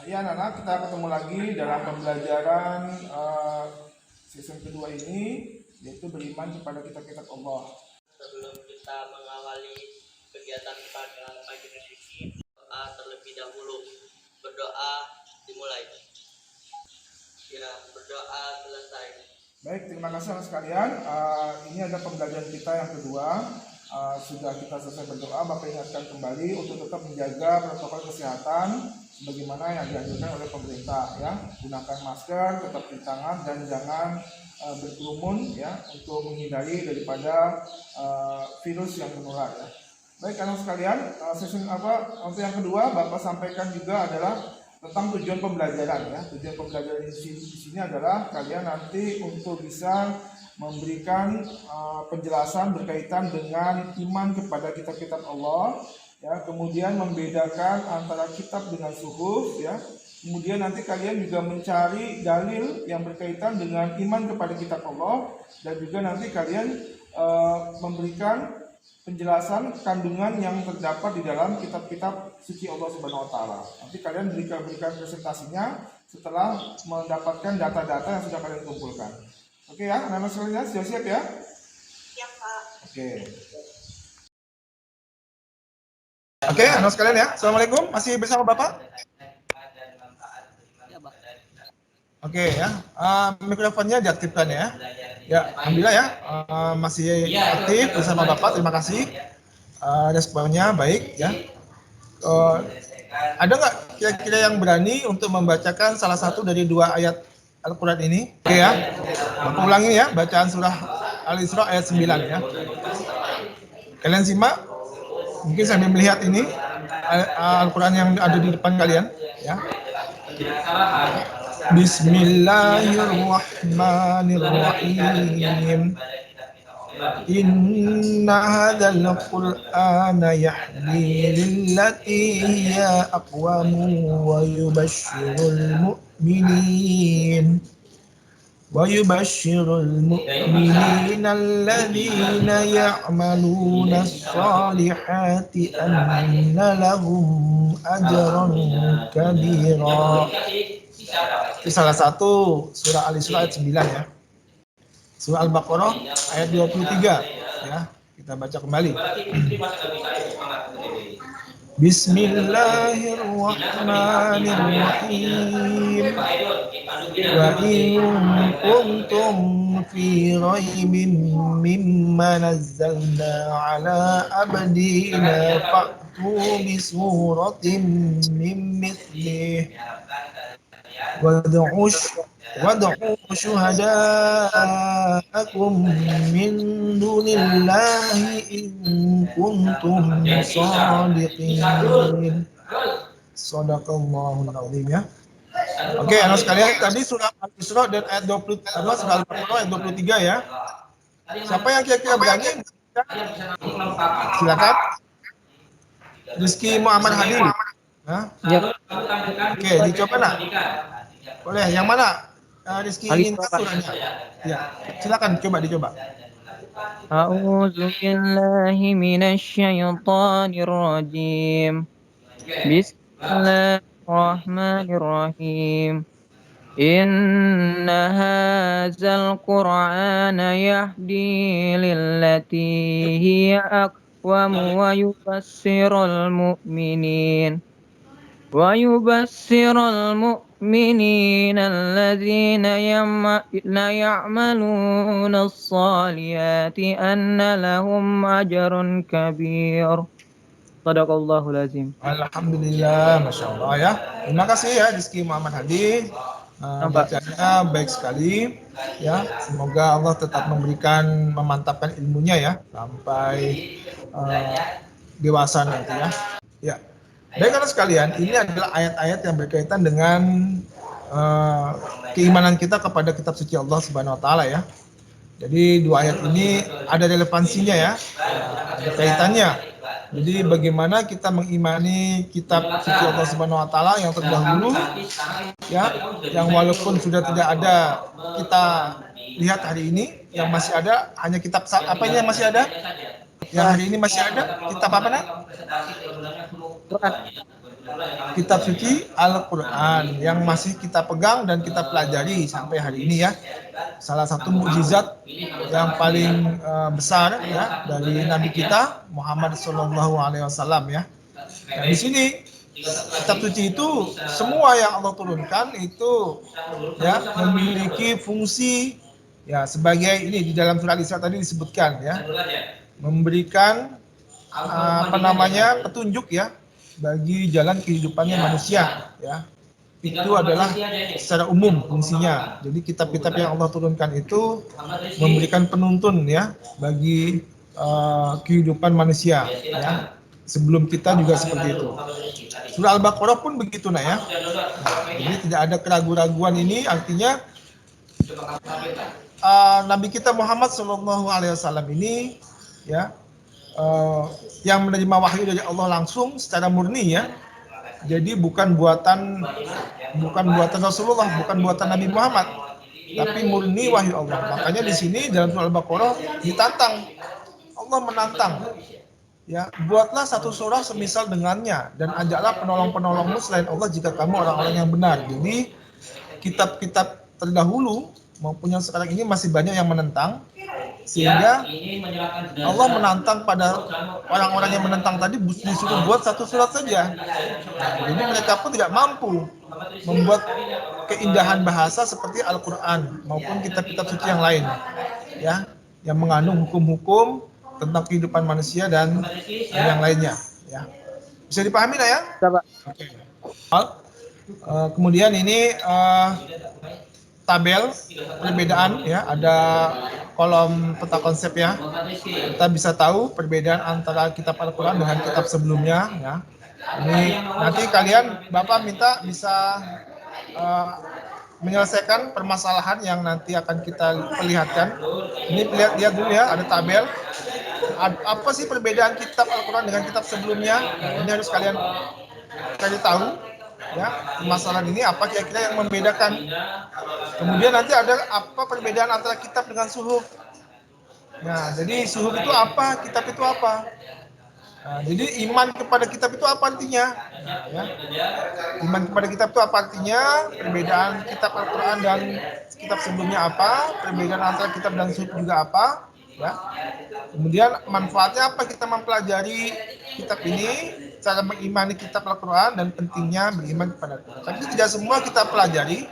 Ya anak-anak, kita ketemu lagi dalam pembelajaran season kedua ini, yaitu beriman kepada kitab-kitab Allah. Sebelum kita mengawali kegiatan pada pagi ini, doa terlebih dahulu. Berdoa dimulai. Ya, berdoa selesai. Baik, terima kasih anak sekalian. Ini ada pembelajaran kita yang kedua. Sudah kita selesai berdoa, Bapak ingatkan kembali untuk tetap menjaga protokol kesehatan sebagaimana yang dianjurkan oleh pemerintah, ya. Gunakan masker, tetap cuci tangan, dan jangan berkerumun, ya, untuk menghindari daripada virus yang menular, ya. Baik anak sekalian, untuk yang kedua Bapak sampaikan juga adalah tentang tujuan pembelajaran, ya. Tujuan pembelajaran di sini adalah kalian nanti untuk bisa memberikan penjelasan berkaitan dengan iman kepada kitab-kitab Allah, ya. Kemudian membedakan antara kitab dengan suhuf, ya. Kemudian nanti kalian juga mencari dalil yang berkaitan dengan iman kepada kitab Allah, dan juga nanti kalian memberikan penjelasan kandungan yang terdapat di dalam kitab-kitab suci Allah Subhanahu wa taala. Nanti kalian berikan presentasinya setelah mendapatkan data-data yang sudah kalian kumpulkan. Oke ya, anak-anak sekalian sudah siap ya? Ya, Pak. Oke, anak sekalian ya. Assalamualaikum, masih bersama Bapak? Ya, Pak. Oke ya, mikrofonnya diaktifkan ya. Ya, alhamdulillah ya, masih aktif bersama Bapak. Terima kasih. Responnya baik ya. Ada nggak kira-kira yang berani untuk membacakan salah satu dari dua ayat Al-Quran ini? Oke ya, Bapak ulangi ya, bacaan surah Al-Isra ayat 9 ya. Kalian simak, mungkin sambil melihat ini Al-Quran yang ada di depan kalian ya. Bismillahirrahmanirrahim. Inna hadzal qur'ana yahdi lillati hiya aqwamu wa yubashshirul mu'minina alladhina ya'maluna as-salihati anna lahum ajran kabira. Itu salah satu surah Al-Isra ayat 9 ya. Surah Al-Baqarah ayat 23 ya. Kita baca kembali. Bismillahirrahmanirrahim. Wa in kuntum fi raibin mimma nazzalna ala abdina fa'tu bi suratin min mithlih wad'u syuhada'akum min dunillahi in kuntum shadiqin. Shadaqallahul azim ya. Oke, anak sekalian, tadi surah Al-Isra dan ayat 20, surah Al-Baqarah ayat 23 ya. Siapa yang kira-kira berani? Silakan. Rizky Muhammad Hadi. Ya. Oke, dicoba nak. Boleh, yang mana? Rizky ingin surahnya. Ya, silakan dicoba. A'udzu billahi minasy syaithanir rajim. Bismillahirrahmanirrahim. Inna hadzal qur'ana yahdi lillati hiya aqwamu wa yubassirul mu'minin alladzina ya'maluna as-salihati anna lahum ajrun kabir. Shadaqallahul azim. Alhamdulillah, Masya Allah ya. Terima kasih ya Rizky Muhammad Hadi. Bacanya baik sekali ya. Semoga Allah tetap memantapkan ilmunya ya sampai dewasa nanti ya. Ya. Baik anak sekalian, ini adalah ayat-ayat yang berkaitan dengan keimanan kita kepada kitab suci Allah Subhanahu wa taala ya. Jadi dua ayat ini ada relevansinya ya. Ada kaitannya. Jadi bagaimana kita mengimani kitab suci Allah Subhanahu wa taala yang terdahulu ya, yang walaupun sudah tidak ada kita lihat hari ini, yang masih ada hanya kitab apa ini yang masih ada? Yang hari ini masih ada kitab apa nak? kitab suci Al-Quran yang masih kita pegang dan kita pelajari sampai hari ini ya. Salah satu mukjizat yang paling besar ya dari Nabi kita Muhammad SAW ya. Nah, di sini kitab suci itu semua yang Allah turunkan itu ya memiliki fungsi ya sebagai ini di dalam surah Al-Isra tadi disebutkan ya, memberikan petunjuk ya bagi jalan kehidupannya manusia ya. Itu adalah secara umum fungsinya. Jadi kitab-kitab yang Allah turunkan itu memberikan penuntun ya bagi kehidupan manusia ya. Sebelum kita juga seperti itu. Surah Al-Baqarah pun begitu nah ya. Jadi tidak ada keraguan-raguan, ini artinya Nabi kita Muhammad SAW ini ya yang menerima wahyu dari Allah langsung secara murni ya. Jadi bukan buatan Rasulullah, bukan buatan Nabi Muhammad, tapi murni wahyu Allah. Makanya di sini dalam surah Al-Baqarah ditantang, Allah menantang ya, buatlah satu surah semisal dengannya dan ajaklah penolong-penolongmu selain Allah jika kamu orang-orang yang benar. Jadi kitab-kitab terdahulu maupun yang sekarang ini masih banyak yang menentang, sehingga Allah menantang pada orang-orang yang menentang tadi disuruh buat satu surat saja. Jadi mereka pun tidak mampu membuat keindahan bahasa seperti Al-Quran maupun kitab-kitab suci yang lain ya, yang mengandung hukum-hukum tentang kehidupan manusia dan yang lainnya ya. Bisa dipahami lah ya? Oke. Kemudian ini tabel perbedaan ya, ada kolom peta konsep ya. Kita bisa tahu perbedaan antara kitab Al-Quran dengan kitab sebelumnya ya. Ini nanti kalian Bapak minta bisa menyelesaikan permasalahan yang nanti akan kita perlihatkan. Ini lihat dulu ya, ada tabel. Apa sih perbedaan kitab Al-Quran dengan kitab sebelumnya? Nah, ini harus kalian cari tahu ya, permasalahan ini apa kira-kira yang membedakan. Kemudian nanti ada apa perbedaan antara kitab dengan suhuf. Nah, jadi suhuf itu apa, kitab itu apa. Nah, jadi iman kepada kitab itu apa artinya? Ya. Iman kepada kitab itu apa artinya? Perbedaan kitab Al-Quran dan kitab sebelumnya apa? Perbedaan antara kitab dan suhuf juga apa? Ya. Kemudian manfaatnya apa kita mempelajari kitab ini, cara mengimani kitab Al-Quran dan pentingnya beriman kepada Al-Quran. Tapi tidak semua kita pelajari.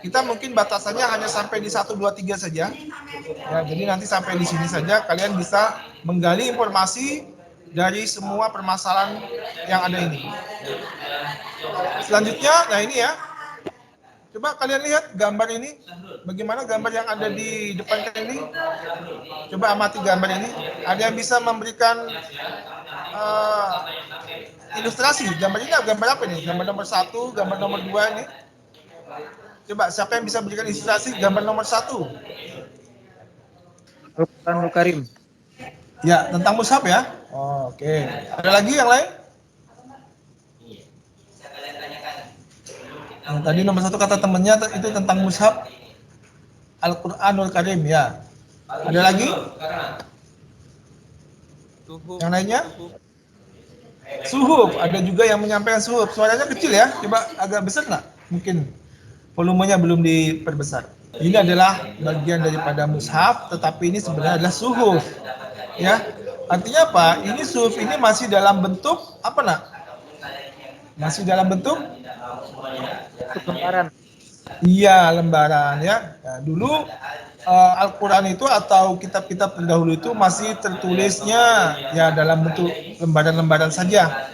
Kita mungkin batasannya hanya sampai di 1, 2, 3 saja. Ya, jadi nanti sampai di sini saja kalian bisa menggali informasi dari semua permasalahan yang ada ini. Selanjutnya, nah ini ya. Coba kalian lihat gambar ini. Bagaimana gambar yang ada di depan kalian ini? Coba amati gambar ini. Ada yang bisa memberikan ilustrasi. Gambar ini gambar apa nih? Gambar nomor 1, gambar nomor 2 ini. Coba siapa yang bisa berikan ilustrasi gambar nomor 1? Al-Quranul Karim. Ya, tentang mushaf ya. Oh, oke. Ada lagi yang lain? Nah, tadi nomor 1 kata temannya itu tentang mushaf Al-Quranul Karim ya. Ada lagi? Yang lainnya? Suhuf. Ada juga yang menyampaikan suhuf. Suaranya kecil ya. Coba agak besar nggak? Mungkin volumenya belum diperbesar. Ini adalah bagian daripada mushaf, tetapi ini sebenarnya adalah suhuf. Ya, artinya apa? Ini suhuf ini masih dalam bentuk apa nak? Masih dalam bentuk lembaran. Iya, lembaran ya. Nah, dulu Al-Quran itu atau kitab-kitab terdahulu itu masih tertulisnya ya dalam bentuk lembaran-lembaran saja,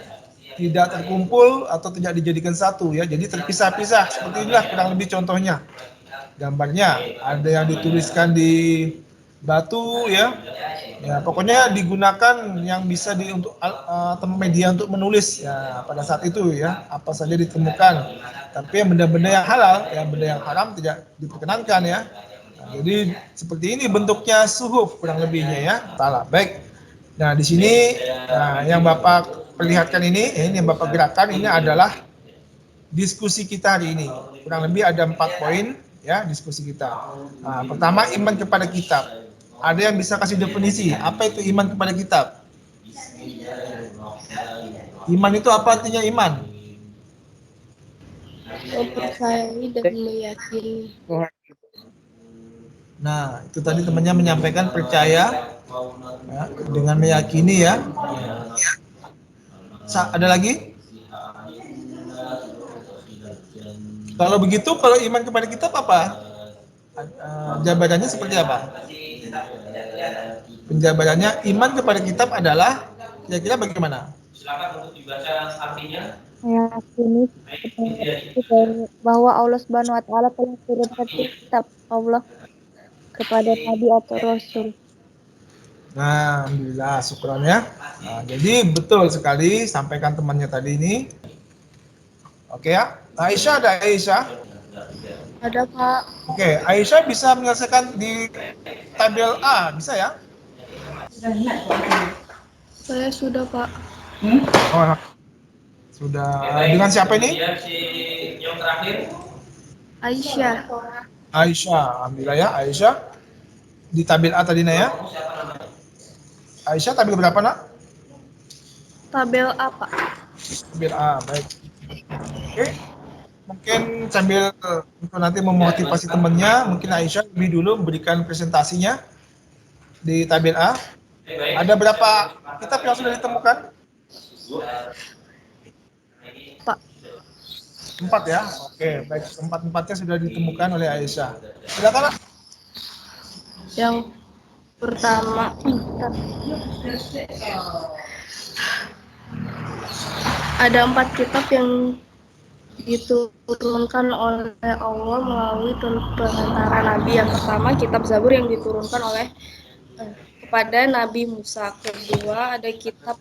tidak terkumpul atau tidak dijadikan satu ya. Jadi terpisah-pisah. Seperti inilah kurang lebih contohnya. Gambarnya ada yang dituliskan di batu ya. Ya, pokoknya digunakan yang bisa untuk media untuk menulis ya pada saat itu ya, apa saja ditemukan. Tapi yang benda-benda yang halal, yang benda yang haram tidak diperkenankan ya. Nah, jadi seperti ini bentuknya suhuf kurang lebihnya ya. Salah. Baik. Nah, di sini yang Bapak perlihatkan ini yang Bapak gerakkan ini adalah diskusi kita hari ini. Kurang lebih ada 4 poin ya diskusi kita. Nah, pertama, iman kepada kitab. Ada yang bisa kasih definisi, apa itu iman kepada kitab? Iman itu apa artinya iman? mempercayai dan meyakini. Nah, itu tadi temannya menyampaikan percaya ya, dengan meyakini ya. Ada lagi? Kalau begitu, kalau iman kepada kitab apa? Jabarannya seperti apa? Penjabarannya iman kepada kitab adalah kira-kira bagaimana? Silakan untuk dibaca artinya. Meyakini bahwa Allah Subhanahu wa taala telah turunkan kitab Allah kepada nabi atau rasul. Nah, alhamdulillah, syukran ya. Nah, jadi betul sekali sampaikan temannya tadi ini. Oke ya. Aisyah, ada Aisyah? Ada, Pak. Oke, Aisyah bisa menyelesaikan di tabel A, bisa ya? Saya sudah, Pak. Oh, sudah. Dengan siapa ini? Yang terakhir. Aisyah. Aisyah, alhamdulillah ya, Aisyah. Di tabel A tadi ya. Aisyah tabel berapa nak? Tabel A, Pak. Tabel A, baik. Oke. Mungkin sambil nanti memotivasi temannya, mungkin Aisyah lebih dulu memberikan presentasinya di tabel A. Ada berapa kitab yang sudah ditemukan? Pak. 4 ya. Oke, baik. 4-4-nya sudah ditemukan oleh Aisyah. Silakan. Yang pertama, ada 4 kitab yang diturunkan oleh Allah melalui perantara Nabi. Yang pertama, kitab Zabur yang diturunkan oleh kepada Nabi Musa. Kedua, ada kitab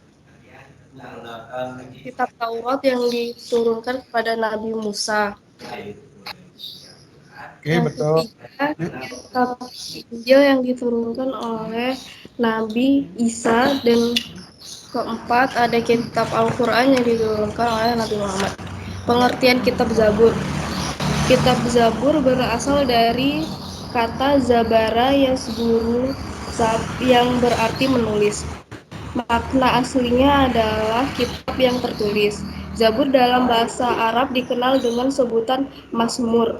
Taurat yang diturunkan kepada Nabi Musa. Oke, betul. Ketiga, kitab Injil yang diturunkan oleh Nabi Isa. Dan keempat, ada kitab Al-Quran yang diturunkan oleh Nabi Muhammad. Pengertian kitab Zabur. Kitab Zabur berasal dari kata Zabara yasburu yang berarti menulis. Makna aslinya adalah kitab yang tertulis. Zabur dalam bahasa Arab dikenal dengan sebutan Mazmur,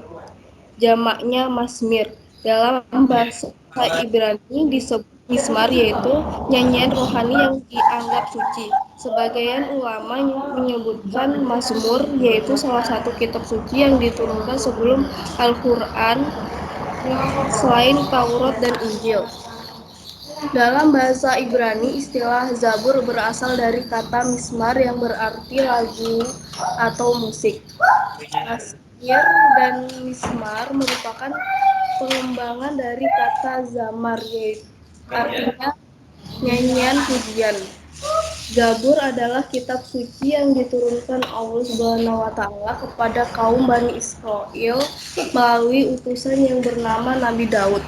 jamaknya Mazmir. Dalam bahasa Ibrani disebut Mizmar, yaitu nyanyian rohani yang dianggap suci. Sebagian ulama menyebutkan Mazmur yaitu salah satu kitab suci yang diturunkan sebelum Al-Quran selain Taurat dan Injil. Dalam bahasa Ibrani, istilah Zabur berasal dari kata Mizmar yang berarti lagu atau musik. Mazmir dan Mizmar merupakan pengembangan dari kata Zamar, yaitu artinya nyanyian pujian. Zabur adalah kitab suci yang diturunkan Allah Subhanahu wa taala kepada kaum Bani Israel melalui utusan yang bernama Nabi Daud.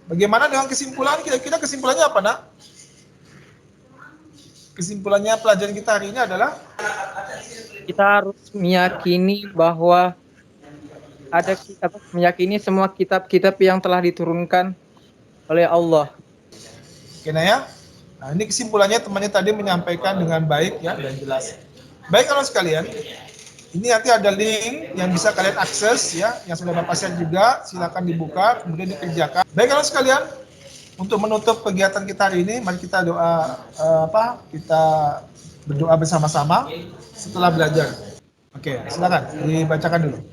Bagaimana dengan kesimpulan? Kira-kira kesimpulannya apa, nak? Kesimpulannya pelajaran kita hari ini adalah kita harus meyakini bahwa meyakini semua kitab-kitab yang telah diturunkan oleh Allah. Oke, nah ya. Nah, ini kesimpulannya temannya tadi menyampaikan dengan baik ya dan jelas. Baik kalau sekalian, ini nanti ada link yang bisa kalian akses ya, yang sudah Bapak share juga, silakan dibuka kemudian dikerjakan. Baik kalau sekalian, untuk menutup kegiatan kita hari ini, mari kita kita berdoa bersama-sama setelah belajar. Oke, silakan dibacakan dulu.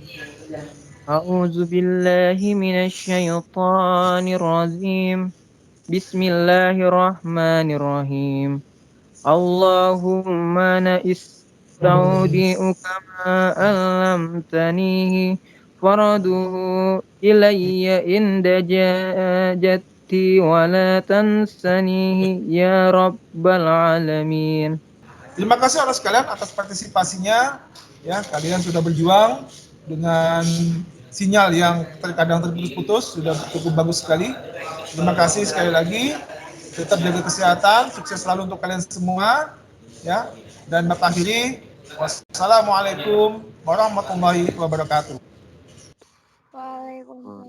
A'udzu billahi minasyaitonir rajim. Bismillahirrahmanirrahim. Allahumma nastaudi'uka ma 'allamtanihi faraduhu ilayya inda ja'ati wa la tansanihi ya rabbal alamin. Terima kasih atas kalian atas partisipasinya ya, kalian sudah berjuang dengan sinyal yang terkadang terputus-putus, sudah cukup bagus sekali. Terima kasih sekali lagi. Tetap jaga kesehatan, sukses selalu untuk kalian semua ya. Dan Bapak akhiri, wassalamualaikum warahmatullahi wabarakatuh. Waalaikumsalam.